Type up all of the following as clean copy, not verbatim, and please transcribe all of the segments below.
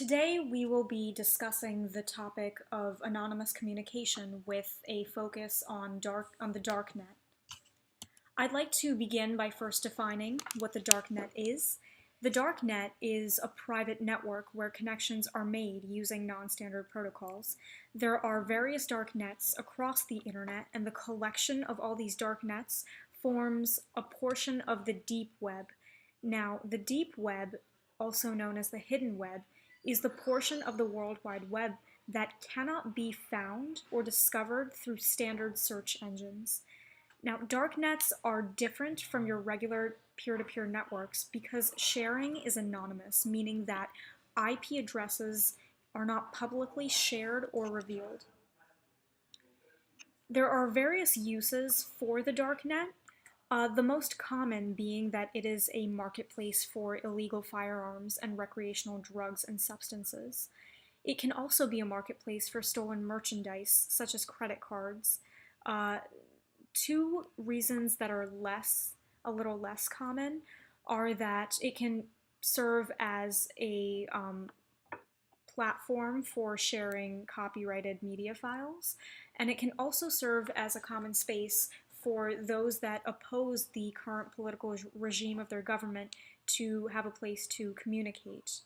Today we will be discussing the topic of anonymous communication with a focus on the darknet. I'd like to begin by first defining what the darknet is. The darknet is a private network where connections are made using non-standard protocols. There are various darknets across the internet, and the collection of all these darknets forms a portion of the deep web. Now, the deep web, also known as the hidden web, is the portion of the World Wide Web that cannot be found or discovered through standard search engines. Now, darknets are different from your regular peer-to-peer networks because sharing is anonymous, meaning that IP addresses are not publicly shared or revealed. There are various uses for the darknet, the most common being that it is a marketplace for illegal firearms and recreational drugs and substances. It can also be a marketplace for stolen merchandise, such as credit cards. Two reasons that are a little less common are that it can serve as a platform for sharing copyrighted media files, and it can also serve as a common space for those that oppose the current political regime of their government to have a place to communicate.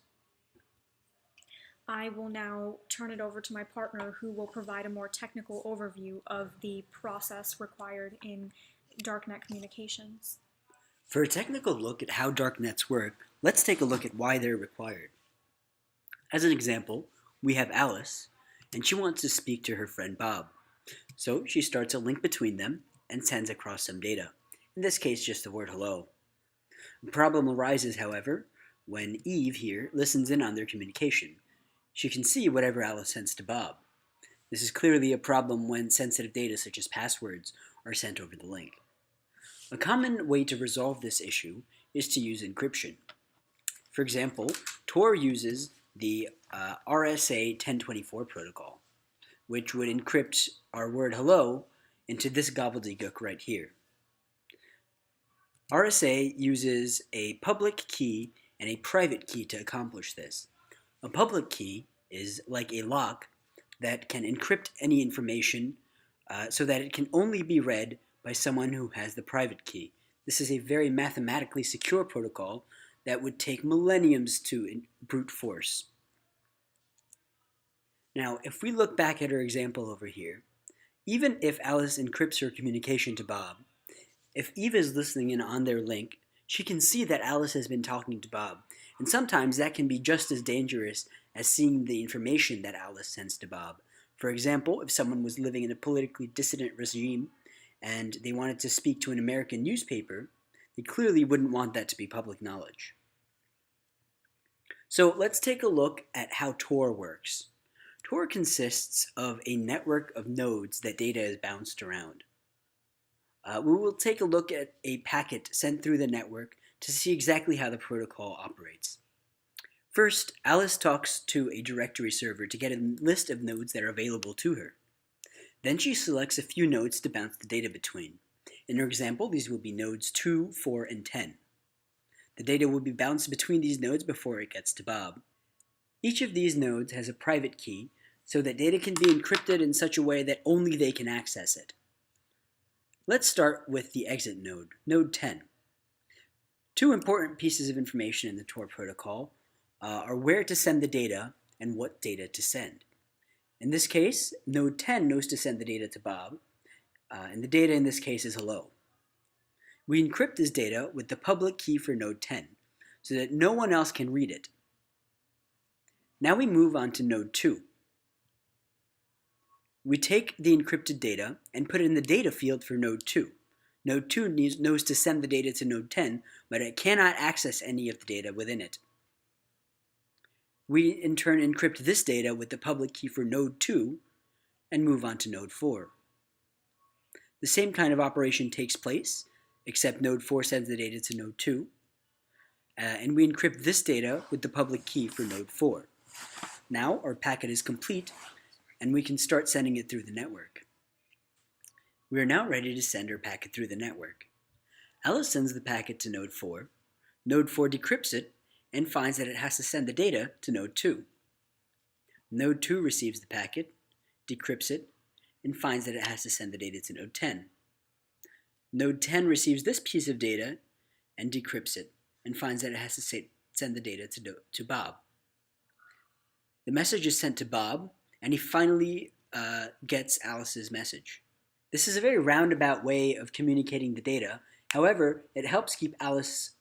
I will now turn it over to my partner who will provide a more technical overview of the process required in darknet communications. For a technical look at how darknets work, let's take a look at why they're required. As an example, we have Alice, and she wants to speak to her friend Bob. So she starts a link between them and sends across some data, in this case just the word hello. The problem arises, however, when Eve here listens in on their communication. She can see whatever Alice sends to Bob. This is clearly a problem when sensitive data such as passwords are sent over the link. A common way to resolve this issue is to use encryption. For example, Tor uses the RSA 1024 protocol, which would encrypt our word hello into this gobbledygook right here. RSA uses a public key and a private key to accomplish this. A public key is like a lock that can encrypt any information so that it can only be read by someone who has the private key. This is a very mathematically secure protocol that would take millenniums to brute force. Now, if we look back at our example over here, even if Alice encrypts her communication to Bob, if Eve is listening in on their link, she can see that Alice has been talking to Bob, and sometimes that can be just as dangerous as seeing the information that Alice sends to Bob. For example, if someone was living in a politically dissident regime and they wanted to speak to an American newspaper, they clearly wouldn't want that to be public knowledge. So let's take a look at how Tor works. Tor consists of a network of nodes that data is bounced around. We will take a look at a packet sent through the network to see exactly how the protocol operates. First, Alice talks to a directory server to get a list of nodes that are available to her. Then she selects a few nodes to bounce the data between. In her example, these will be nodes 2, 4, and 10. The data will be bounced between these nodes before it gets to Bob. Each of these nodes has a private key so that data can be encrypted in such a way that only they can access it. Let's start with the exit node, node 10. Two important pieces of information in the Tor protocol are where to send the data and what data to send. In this case, node 10 knows to send the data to Bob, and the data in this case is hello. We encrypt this data with the public key for node 10 so that no one else can read it. Now we move on to node 2. We take the encrypted data and put it in the data field for node 2. Node 2 knows to send the data to node 10, but it cannot access any of the data within it. We in turn encrypt this data with the public key for node 2 and move on to node 4. The same kind of operation takes place, except node 4 sends the data to node 2, and we encrypt this data with the public key for node 4. Now our packet is complete, and we can start sending it through the network. We are now ready to send our packet through the network. Alice sends the packet to node 4. Node 4 decrypts it and finds that it has to send the data to node 2. Node 2 receives the packet, decrypts it, and finds that it has to send the data to node 10. Node 10 receives this piece of data and decrypts it, and finds that it has to send the data to Bob. The message is sent to Bob, and he finally gets Alice's message. This is a very roundabout way of communicating the data. However, it helps keep Alice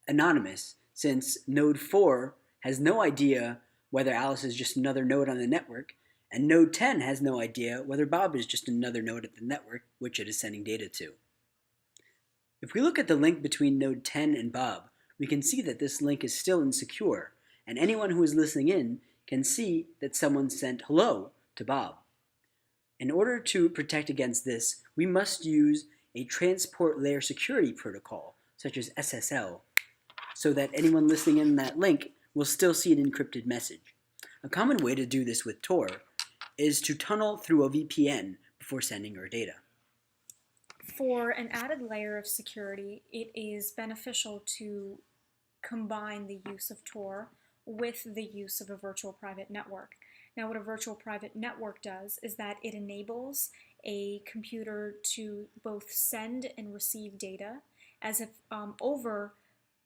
anonymous, since node 4 has no idea whether Alice is just another node on the network, and node 10 has no idea whether Bob is just another node at the network which it is sending data to. If we look at the link between node 10 and Bob, we can see that this link is still insecure, and anyone who is listening in can see that someone sent hello to Bob. In order to protect against this, we must use a transport layer security protocol, such as SSL, so that anyone listening in that link will still see an encrypted message. A common way to do this with Tor is to tunnel through a VPN before sending our data. For an added layer of security, it is beneficial to combine the use of Tor with the use of a virtual private network. Now, what a virtual private network does is that it enables a computer to both send and receive data as if over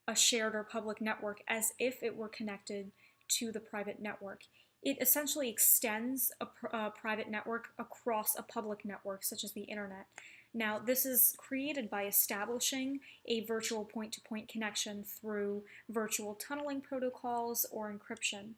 a shared or public network, as if it were connected to the private network. It essentially extends a private network across a public network, such as the internet. Now, this is created by establishing a virtual point-to-point connection through virtual tunneling protocols or encryption.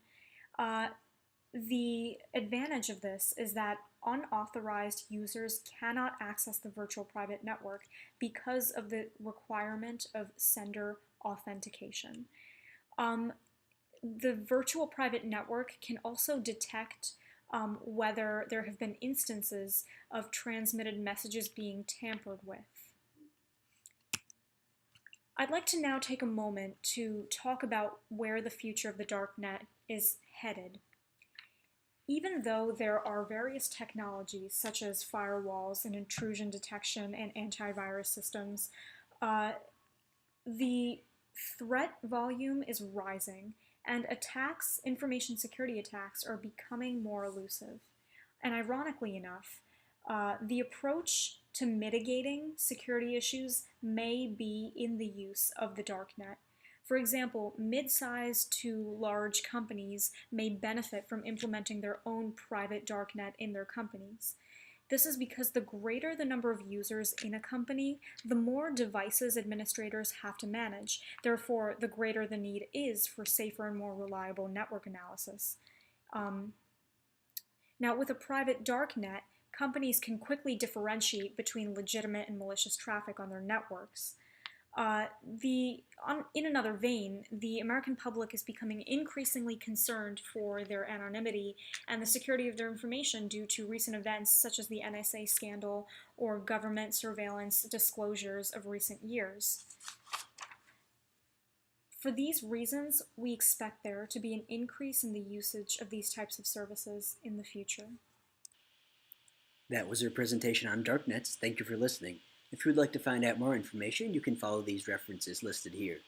The advantage of this is that unauthorized users cannot access the virtual private network because of the requirement of sender authentication. The virtual private network can also detect whether there have been instances of transmitted messages being tampered with. I'd like to now take a moment to talk about where the future of the Darknet is headed. Even though there are various technologies such as firewalls and intrusion detection and antivirus systems, the threat volume is rising, and attacks, information security attacks, are becoming more elusive. And ironically enough, the approach to mitigating security issues may be in the use of the Darknet. For example, mid-sized to large companies may benefit from implementing their own private Darknet in their companies. This is because the greater the number of users in a company, the more devices administrators have to manage. Therefore, the greater the need is for safer and more reliable network analysis. Now, with a private Darknet, companies can quickly differentiate between legitimate and malicious traffic on their networks. In another vein, the American public is becoming increasingly concerned for their anonymity and the security of their information due to recent events such as the NSA scandal or government surveillance disclosures of recent years. For these reasons, we expect there to be an increase in the usage of these types of services in the future. That was our presentation on Darknets. Thank you for listening. If you would like to find out more information, you can follow these references listed here.